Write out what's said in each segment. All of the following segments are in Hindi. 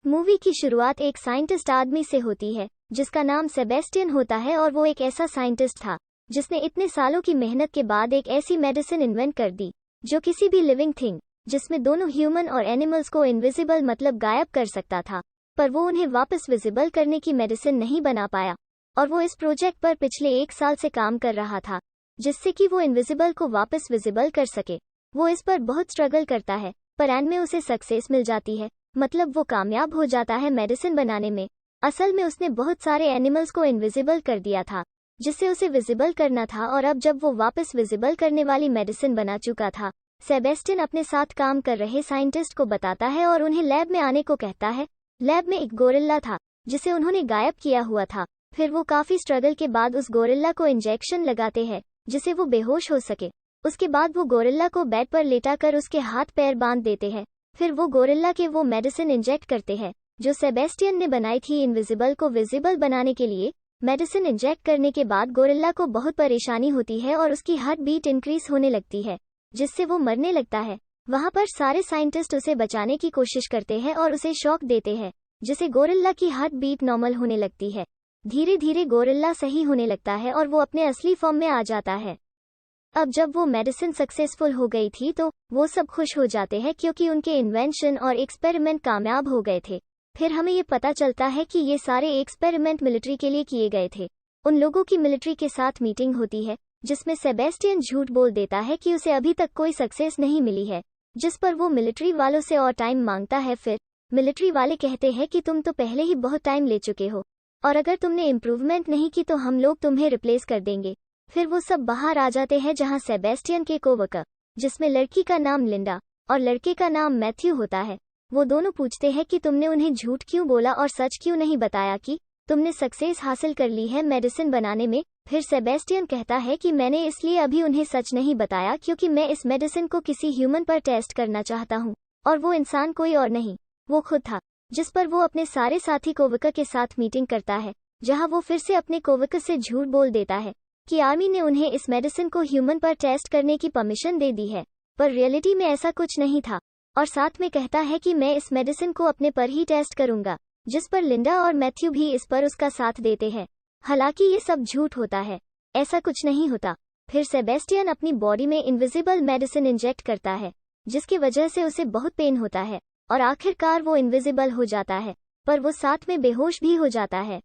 मूवी की शुरुआत एक साइंटिस्ट आदमी से होती है जिसका नाम सेबेस्टियन होता है और वो एक ऐसा साइंटिस्ट था जिसने इतने सालों की मेहनत के बाद एक ऐसी मेडिसिन इन्वेंट कर दी जो किसी भी लिविंग थिंग जिसमें दोनों ह्यूमन और एनिमल्स को इनविजिबल मतलब गायब कर सकता था, पर वो उन्हें वापस विजिबल करने की मेडिसिन नहीं बना पाया। और वो इस प्रोजेक्ट पर पिछले 1 साल से काम कर रहा था जिससे कि वो इनविजिबल को वापस विजिबल कर सके। वो इस पर बहुत स्ट्रगल करता है पर एंड में उसे सक्सेस मिल जाती है, मतलब वो कामयाब हो जाता है मेडिसिन बनाने में। असल में उसने बहुत सारे एनिमल्स को इनविजिबल कर दिया था जिससे उसे विजिबल करना था, और अब जब वो वापस विजिबल करने वाली मेडिसिन बना चुका था, सेबेस्टियन अपने साथ काम कर रहे साइंटिस्ट को बताता है और उन्हें लैब में आने को कहता है। लैब में एक गोरिल्ला था जिसे उन्होंने गायब किया हुआ था। फिर वो काफी स्ट्रगल के बाद उस गोरिल्ला को इंजेक्शन लगाते हैं जिससे वो बेहोश हो सके। उसके बाद वो गोरिल्ला को बेड पर लेटाकर उसके हाथ पैर बांध देते हैं। फिर वो गोरिल्ला के वो मेडिसिन इंजेक्ट करते हैं जो सेबेस्टियन ने बनाई थी इनविजिबल को विजिबल बनाने के लिए। मेडिसिन इंजेक्ट करने के बाद गोरिल्ला को बहुत परेशानी होती है और उसकी हार्ट बीट इंक्रीज होने लगती है जिससे वो मरने लगता है। वहां पर सारे साइंटिस्ट उसे बचाने की कोशिश करते हैं और उसे शॉक देते हैं जिससे गोरिल्ला की हार्ट बीट नॉर्मल होने लगती है। धीरे धीरे गोरिल्ला सही होने लगता है और वो अपने असली फॉर्म में आ जाता है। अब जब वो मेडिसिन सक्सेसफुल हो गई थी तो वो सब खुश हो जाते हैं क्योंकि उनके इन्वेंशन और एक्सपेरिमेंट कामयाब हो गए थे। फिर हमें ये पता चलता है कि ये सारे एक्सपेरिमेंट मिलिट्री के लिए किए गए थे। उन लोगों की मिलिट्री के साथ मीटिंग होती है जिसमें सेबेस्टियन झूठ बोल देता है कि उसे अभी तक कोई सक्सेस नहीं मिली है, जिस पर वो मिलिट्री वालों से और टाइम मांगता है। फिर मिलिट्री वाले कहते हैं कि तुम तो पहले ही बहुत टाइम ले चुके हो और अगर तुमने इम्प्रूवमेंट नहीं की तो हम लोग तुम्हें रिप्लेस कर देंगे। फिर वो सब बाहर आ जाते हैं जहां सेबेस्टियन के कोवर्कर, जिसमें लड़की का नाम लिंडा और लड़के का नाम मैथ्यू होता है, वो दोनों पूछते हैं कि तुमने उन्हें झूठ क्यों बोला और सच क्यों नहीं बताया कि तुमने सक्सेस हासिल कर ली है मेडिसिन बनाने में। फिर सेबेस्टियन कहता है कि मैंने इसलिए अभी उन्हें सच नहीं बताया क्योंकि मैं इस मेडिसिन को किसी ह्यूमन पर टेस्ट करना चाहता हूँ, और वो इंसान कोई और नहीं, वो खुद था। जिस पर वो अपने सारे साथी कोवर्कर के साथ मीटिंग करता है जहां वो फिर से अपने कोवर्कर से झूठ बोल देता है कि आर्मी ने उन्हें इस मेडिसिन को ह्यूमन पर टेस्ट करने की परमिशन दे दी है, पर रियलिटी में ऐसा कुछ नहीं था। और साथ में कहता है कि मैं इस मेडिसिन को अपने पर ही टेस्ट करूंगा, जिस पर लिंडा और मैथ्यू भी इस पर उसका साथ देते हैं। हालांकि ये सब झूठ होता है, ऐसा कुछ नहीं होता। फिर सेबेस्टियन अपनी बॉडी में इनविजिबल मेडिसिन इंजेक्ट करता है जिसकी वजह से उसे बहुत पेन होता है और आखिरकार वो इनविजिबल हो जाता है, पर वो साथ में बेहोश भी हो जाता है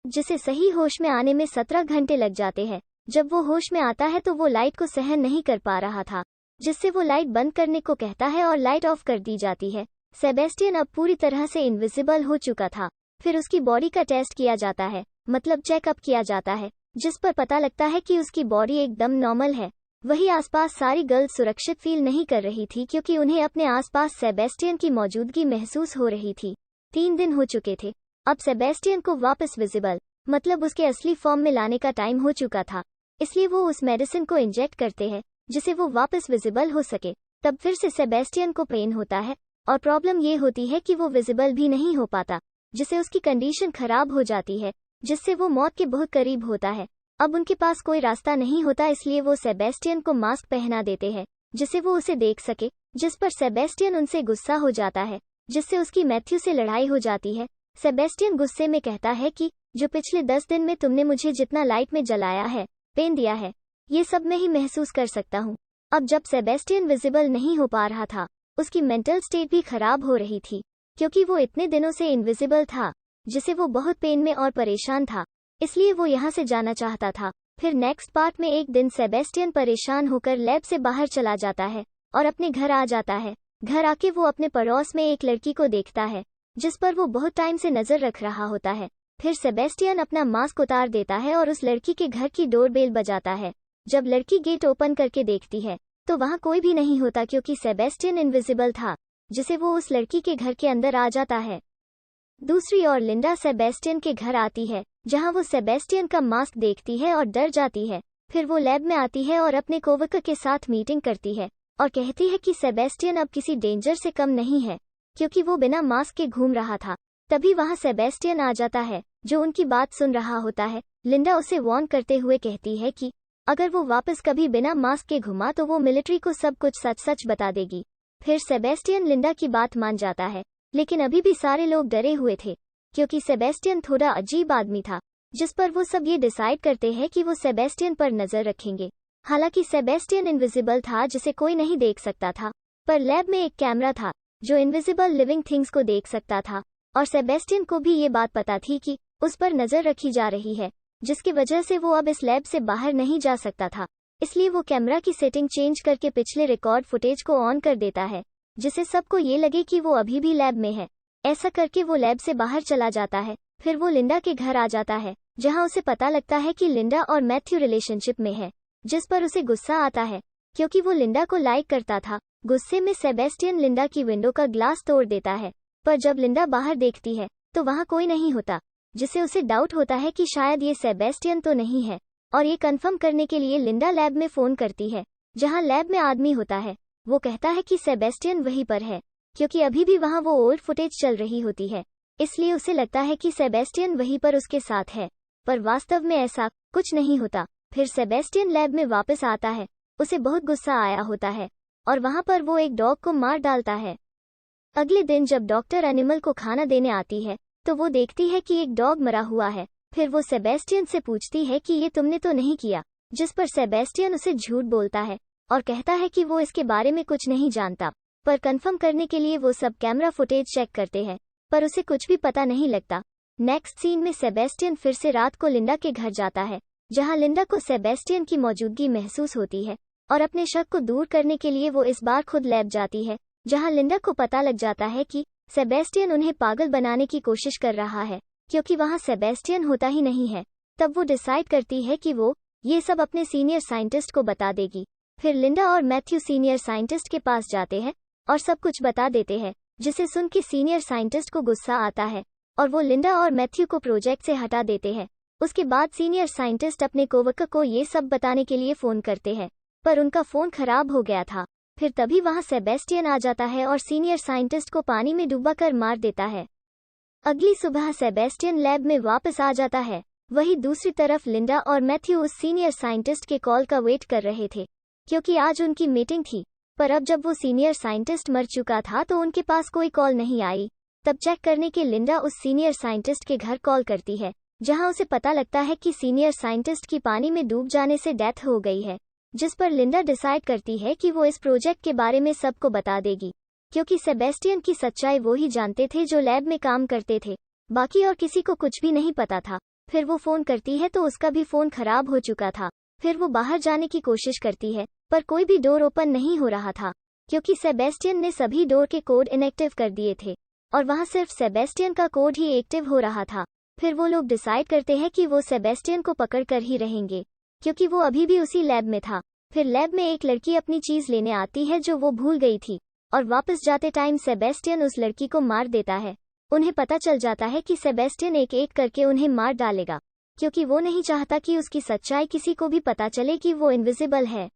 जिसे सही होश में आने में 17 घंटे लग जाते हैं। जब वो होश में आता है तो वो लाइट को सहन नहीं कर पा रहा था, जिससे वो लाइट बंद करने को कहता है और लाइट ऑफ कर दी जाती है। सेबेस्टियन अब पूरी तरह से इनविजिबल हो चुका था। फिर उसकी बॉडी का टेस्ट किया जाता है, मतलब चेकअप किया जाता है, जिस पर पता लगता है कि उसकी बॉडी एकदम नॉर्मल है। वही आसपास सारी गर्ल्स सुरक्षित फील नहीं कर रही थी क्योंकि उन्हें अपने आसपास सेबेस्टियन की मौजूदगी महसूस हो रही थी। 3 दिन हो चुके थे। अब सेबेस्टियन को वापस विजिबल मतलब उसके असली फॉर्म में लाने का टाइम हो चुका था, इसलिए वो उस मेडिसिन को इंजेक्ट करते हैं जिसे वो वापस विजिबल हो सके। तब फिर से सेबेस्टियन को पेन होता है और प्रॉब्लम ये होती है कि वो विजिबल भी नहीं हो पाता, जिससे उसकी कंडीशन खराब हो जाती है, जिससे वो मौत के बहुत करीब होता है। अब उनके पास कोई रास्ता नहीं होता, इसलिए वो सेबेस्टियन को मास्क पहना देते हैं जिससे वो उसे देख सके, जिस पर सेबेस्टियन उनसे गुस्सा हो जाता है, जिससे उसकी मैथ्यू से लड़ाई हो जाती है। सेबेस्टियन गुस्से में कहता है कि जो पिछले 10 दिन में तुमने मुझे जितना लाइट में जलाया है, पेन दिया है, ये सब मैं ही महसूस कर सकता हूँ। अब जब सेबेस्टियन विजिबल नहीं हो पा रहा था, उसकी मेंटल स्टेट भी खराब हो रही थी क्योंकि वो इतने दिनों से इनविजिबल था, जिसे वो बहुत पेन में और परेशान था, इसलिए वो यहाँ से जाना चाहता था। फिर नेक्स्ट पार्ट में एक दिन सेबेस्टियन परेशान होकर लैब से बाहर चला जाता है और अपने घर आ जाता है। घर आके वो अपने पड़ोस में एक लड़की को देखता है जिस पर वो बहुत टाइम से नजर रख रहा होता है। फिर सेबेस्टियन अपना मास्क उतार देता है और उस लड़की के घर की डोरबेल बजाता है। जब लड़की गेट ओपन करके देखती है तो वहाँ कोई भी नहीं होता क्योंकि सेबेस्टियन इनविजिबल था, जिसे वो उस लड़की के घर के अंदर आ जाता है। दूसरी ओर लिंडा सेबेस्टियन के घर आती है जहां वो सेबेस्टियन का मास्क देखती है और डर जाती है। फिर वो लैब में आती है और अपने कोवर्कर के साथ मीटिंग करती है और कहती है कि सेबेस्टियन अब किसी डेंजर से कम नहीं है क्योंकि वो बिना मास्क के घूम रहा था। तभी वहां सेबेस्टियन आ जाता है जो उनकी बात सुन रहा होता है। लिंडा उसे वार्न करते हुए कहती है कि अगर वो वापस कभी बिना मास्क के घुमा तो वो मिलिट्री को सब कुछ सच सच बता देगी। फिर सेबेस्टियन लिंडा की बात मान जाता है लेकिन अभी भी सारे लोग डरे हुए थे, क्योंकि सेबेस्टियन थोड़ा अजीब आदमी था, जिस पर वो सब ये डिसाइड करते हैं कि वो सेबेस्टियन पर नजर रखेंगे। हालांकि सेबेस्टियन इनविजिबल था, जिसे कोई नहीं देख सकता था, पर लैब में एक कैमरा था जो इनविजिबल लिविंग थिंग्स को देख सकता था, और सेबेस्टियन को भी ये बात पता थी कि उस पर नजर रखी जा रही है, जिसकी वजह से वो अब इस लैब से बाहर नहीं जा सकता था। इसलिए वो कैमरा की सेटिंग चेंज करके पिछले रिकॉर्ड फुटेज को ऑन कर देता है, जिससे सबको ये लगे कि वो अभी भी लैब में है। ऐसा करके वो लैब से बाहर चला जाता है। फिर वो लिंडा के घर आ जाता है, जहां उसे पता लगता है कि लिंडा और मैथ्यू रिलेशनशिप में है, जिस पर उसे गुस्सा आता है, क्योंकि वो लिंडा को लाइक करता था। गुस्से में सेबेस्टियन लिंडा की विंडो का ग्लास तोड़ देता है, पर जब लिंडा बाहर देखती है तो वहां कोई नहीं होता, जिससे उसे डाउट होता है कि शायद ये सेबेस्टियन तो नहीं है। और ये कंफर्म करने के लिए लिंडा लैब में फोन करती है, जहां लैब में आदमी होता है। वो कहता है कि सेबेस्टियन वहीं पर है, क्योंकि अभी भी वहां वो ओल्ड फुटेज चल रही होती है, इसलिए उसे लगता है कि सेबेस्टियन वहीं पर उसके साथ है, पर वास्तव में ऐसा कुछ नहीं होता। फिर सेबेस्टियन लैब में वापस आता है, उसे बहुत गुस्सा आया होता है, और वहां पर वो एक डॉग को मार डालता है। अगले दिन जब डॉक्टर एनिमल को खाना देने आती है, तो वो देखती है कि एक डॉग मरा हुआ है। फिर वो सेबेस्टियन से पूछती है कि ये तुमने तो नहीं किया, जिस पर सेबेस्टियन उसे झूठ बोलता है और कहता है कि वो इसके बारे में कुछ नहीं जानता। पर कंफर्म करने के लिए वो सब कैमरा फुटेज चेक करते हैं, पर उसे कुछ भी पता नहीं लगता। नेक्स्ट सीन में सेबेस्टियन फिर से रात को लिंडा के घर जाता है, जहां लिंडा को सेबेस्टियन की मौजूदगी महसूस होती है, और अपने शक को दूर करने के लिए वो इस बार खुद लैब जाती है, जहां लिंडा को पता लग जाता है कि सेबेस्टियन उन्हें पागल बनाने की कोशिश कर रहा है, क्योंकि वहां सेबेस्टियन होता ही नहीं है। तब वो डिसाइड करती है कि वो ये सब अपने सीनियर साइंटिस्ट को बता देगी। फिर लिंडा और मैथ्यू सीनियर साइंटिस्ट के पास जाते हैं और सब कुछ बता देते हैं, जिसे सुन के सीनियर साइंटिस्ट को गुस्सा आता है, और वो लिंडा और मैथ्यू को प्रोजेक्ट से हटा देते हैं। उसके बाद सीनियर साइंटिस्ट अपने कोवर्कर को ये सब बताने के लिए फ़ोन करते हैं, पर उनका फ़ोन खराब हो गया था। फिर तभी वहां सेबेस्टियन आ जाता है और सीनियर साइंटिस्ट को पानी में डुबाकर मार देता है। अगली सुबह सेबेस्टियन लैब में वापस आ जाता है। वहीं दूसरी तरफ लिंडा और मैथ्यू उस सीनियर साइंटिस्ट के कॉल का वेट कर रहे थे, क्योंकि आज उनकी मीटिंग थी। पर अब जब वो सीनियर साइंटिस्ट मर चुका था तो उनके पास कोई कॉल नहीं आई। तब चेक करने के लिंडा उस सीनियर साइंटिस्ट के घर कॉल करती है, जहां उसे पता लगता है कि सीनियर साइंटिस्ट की पानी में डूब जाने से डेथ हो गई है, जिस पर लिंडा डिसाइड करती है कि वो इस प्रोजेक्ट के बारे में सबको बता देगी, क्योंकि सेबेस्टियन की सच्चाई वो ही जानते थे जो लैब में काम करते थे, बाकी और किसी को कुछ भी नहीं पता था। फिर वो फ़ोन करती है तो उसका भी फ़ोन खराब हो चुका था। फिर वो बाहर जाने की कोशिश करती है, पर कोई भी डोर ओपन नहीं हो रहा था, क्योंकि सेबेस्टियन ने सभी डोर के कोड इनएक्टिव कर दिए थे, और वहाँ सिर्फ सेबेस्टियन का कोड ही एक्टिव हो रहा था। फिर वो लोग डिसाइड करते हैं कि वो सेबेस्टियन को पकड़ कर ही रहेंगे, क्योंकि वो अभी भी उसी लैब में था। फिर लैब में एक लड़की अपनी चीज़ लेने आती है जो वो भूल गई थी, और वापस जाते टाइम सेबेस्टियन उस लड़की को मार देता है। उन्हें पता चल जाता है कि सेबेस्टियन एक एक करके उन्हें मार डालेगा, क्योंकि वो नहीं चाहता कि उसकी सच्चाई किसी को भी पता चले कि वो इनविजिबल है।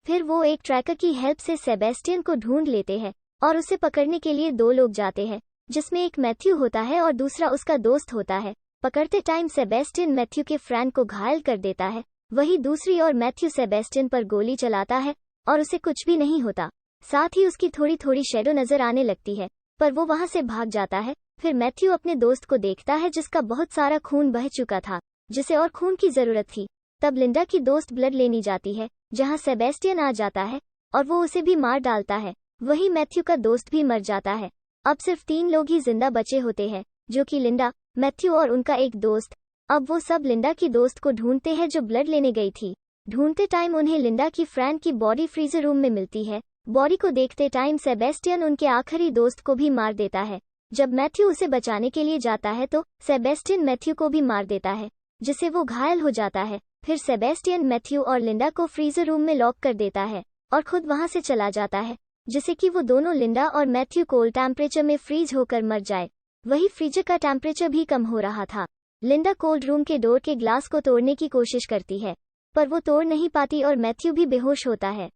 फिर वो एक ट्रैकर की हेल्प से सेबेस्टियन को ढूंढ लेते हैं, और उसे पकड़ने के लिए दो लोग जाते हैं, जिसमें एक मैथ्यू होता है और दूसरा उसका दोस्त होता है। पकड़ते टाइम सेबेस्टियन मैथ्यू के फ्रेंड को घायल कर देता है, वहीं दूसरी ओर मैथ्यू सेबेस्टियन पर गोली चलाता है, और उसे कुछ भी नहीं होता। साथ ही उसकी थोड़ी थोड़ी शैडो नजर आने लगती है, पर वो वहां से भाग जाता है। फिर मैथ्यू अपने दोस्त को देखता है जिसका बहुत सारा खून बह चुका था, जिसे और खून की जरूरत थी। तब लिंडा की दोस्त ब्लड लेनी जाती है, जहां सेबेस्टियन आ जाता है और वो उसे भी मार डालता है। वहीं मैथ्यू का दोस्त भी मर जाता है। अब सिर्फ 3 लोग ही जिंदा बचे होते हैं, जो कि लिंडा, मैथ्यू और उनका एक दोस्त। अब वो सब लिंडा की दोस्त को ढूंढते हैं जो ब्लड लेने गई थी। ढूंढते टाइम उन्हें लिंडा की फ्रेंड की बॉडी फ्रीजर रूम में मिलती है। बॉडी को देखते टाइम सेबेस्टियन उनके आखिरी दोस्त को भी मार देता है। जब मैथ्यू उसे बचाने के लिए जाता है तो सेबेस्टियन मैथ्यू को भी मार देता है, जिससे वो घायल हो जाता है। फिर सेबेस्टियन मैथ्यू और लिंडा को फ्रीजर रूम में लॉक कर देता है और खुद वहां से चला जाता है, जिससे कि वो दोनों लिंडा और मैथ्यू कोल्ड टेम्परेचर में फ्रीज होकर मर जाए। वही फ्रीजर का टेम्परेचर भी कम हो रहा था। लिंडा कोल्ड रूम के डोर के ग्लास को तोड़ने की कोशिश करती है, पर वो तोड़ नहीं पाती और मैथ्यू भी बेहोश होता है।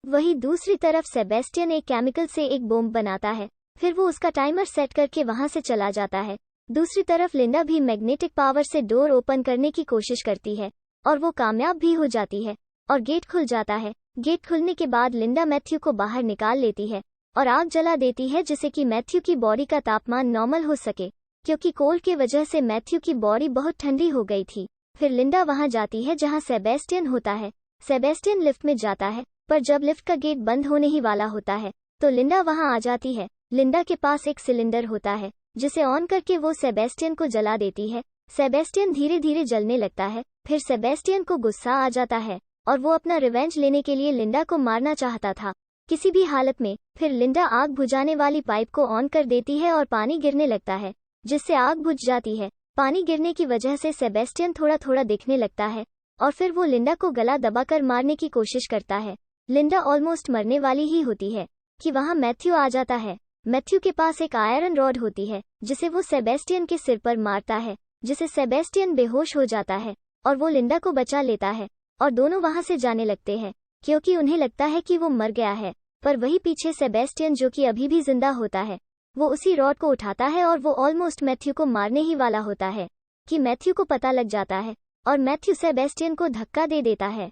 वहीं दूसरी तरफ सेबेस्टियन एक केमिकल से एक बॉम्ब बनाता है, फिर वो उसका टाइमर सेट करके वहां से चला जाता है। दूसरी तरफ लिंडा भी मैग्नेटिक पावर से डोर ओपन करने की कोशिश करती है, और वो कामयाब भी हो जाती है, और गेट खुल जाता है। गेट खुलने के बाद लिंडा मैथ्यू को बाहर निकाल लेती है, और आग जला देती है जिससे कि मैथ्यू की बॉडी का तापमान नॉर्मल हो सके, क्योंकि कोल्ड की वजह से मैथ्यू की बॉडी बहुत ठंडी हो गई थी। फिर लिंडा वहां जाती है जहां सेबेस्टियन होता है। सेबेस्टियन लिफ्ट में जाता है, पर जब लिफ्ट का गेट बंद होने ही वाला होता है तो लिंडा वहां आ जाती है। लिंडा के पास एक सिलेंडर होता है जिसे ऑन करके वो सेबेस्टियन को जला देती है। सेबेस्टियन धीरे धीरे जलने लगता है। फिर सेबेस्टियन को गुस्सा आ जाता है और वो अपना रिवेंज लेने के लिए लिंडा को मारना चाहता था किसी भी हालत में। फिर लिंडा आग बुझाने वाली पाइप को ऑन कर देती है और पानी गिरने लगता है, जिससे आग बुझ जाती है। पानी गिरने की वजह से सेबेस्टियन थोड़ा थोड़ा दिखने लगता है और फिर वो लिंडा को गला दबाकर मारने की कोशिश करता है। लिंडा ऑलमोस्ट मरने वाली ही होती है कि वहां मैथ्यू आ जाता है। मैथ्यू के पास एक आयरन रॉड होती है जिसे वो सेबेस्टियन के सिर पर मारता है, जिसे सेबेस्टियन बेहोश हो जाता है और वो लिंडा को बचा लेता है और दोनों वहां से जाने लगते हैं क्योंकि उन्हें लगता है कि वो मर गया है। पर वही पीछे सेबेस्टियन, जो कि अभी भी जिंदा होता है, वो उसी रॉड को उठाता है और वो ऑलमोस्ट मैथ्यू को मारने ही वाला होता है कि मैथ्यू को पता लग जाता है और मैथ्यू सेबेस्टियन को धक्का दे देता है,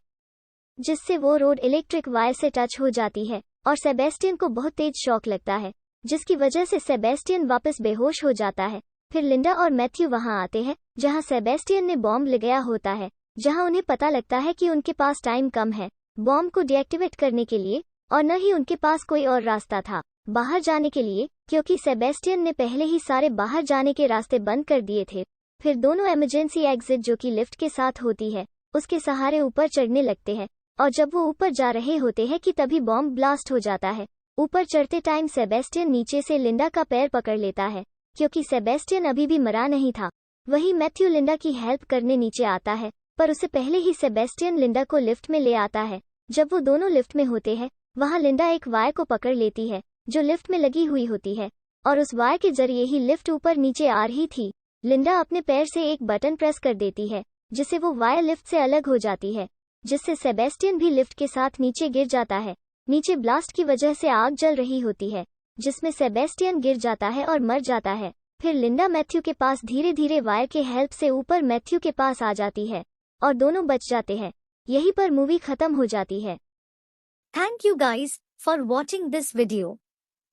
जिससे वो रोड इलेक्ट्रिक वायर से टच हो जाती है और सेबेस्टियन को बहुत तेज शॉक लगता है, जिसकी वजह से सेबेस्टियन वापस बेहोश हो जाता है। फिर लिंडा और मैथ्यू वहां आते हैं जहां सेबेस्टियन ने बॉम्ब लगाया होता है, जहां उन्हें पता लगता है कि उनके पास टाइम कम है बॉम्ब को डीएक्टिवेट करने के लिए, और न ही उनके पास कोई और रास्ता था बाहर जाने के लिए, क्योंकि सेबेस्टियन ने पहले ही सारे बाहर जाने के रास्ते बंद कर दिए थे। फिर दोनों इमरजेंसी एग्जिट, जो कि लिफ्ट के साथ होती है, उसके सहारे ऊपर चढ़ने लगते हैं और जब वो ऊपर जा रहे होते हैं कि तभी बॉम्ब ब्लास्ट हो जाता है। ऊपर चढ़ते टाइम सेबेस्टियन नीचे से लिंडा का पैर पकड़ लेता है क्योंकि सेबेस्टियन अभी भी मरा नहीं था। वही मैथ्यू लिंडा की हेल्प करने नीचे आता है, पर उससे पहले ही सेबेस्टियन लिंडा को लिफ्ट में ले आता है। जब वो दोनों लिफ्ट में होते हैं वहां लिंडा एक वायर को पकड़ लेती है जो लिफ्ट में लगी हुई होती है और उस वायर के जरिए ही लिफ्ट ऊपर नीचे आ रही थी। लिंडा अपने पैर से एक बटन प्रेस कर देती है जिससे वो वायर लिफ्ट से अलग हो जाती है, जिससे सेबेस्टियन भी लिफ्ट के साथ नीचे गिर जाता है। नीचे ब्लास्ट की वजह से आग जल रही होती है जिसमें सेबेस्टियन गिर जाता है और मर जाता है। फिर लिंडा मैथ्यू के पास धीरे धीरे वायर के हेल्प से ऊपर मैथ्यू के पास आ जाती है और दोनों बच जाते हैं। यहीं पर मूवी खत्म हो जाती है। Thank you guys for watching this video.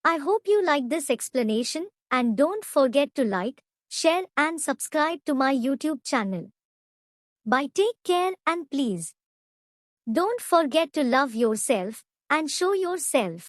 I hope you like this explanation and don't forget to like, share and subscribe to my YouTube channel. Bye, take care and please don't forget to love yourself and show yourself.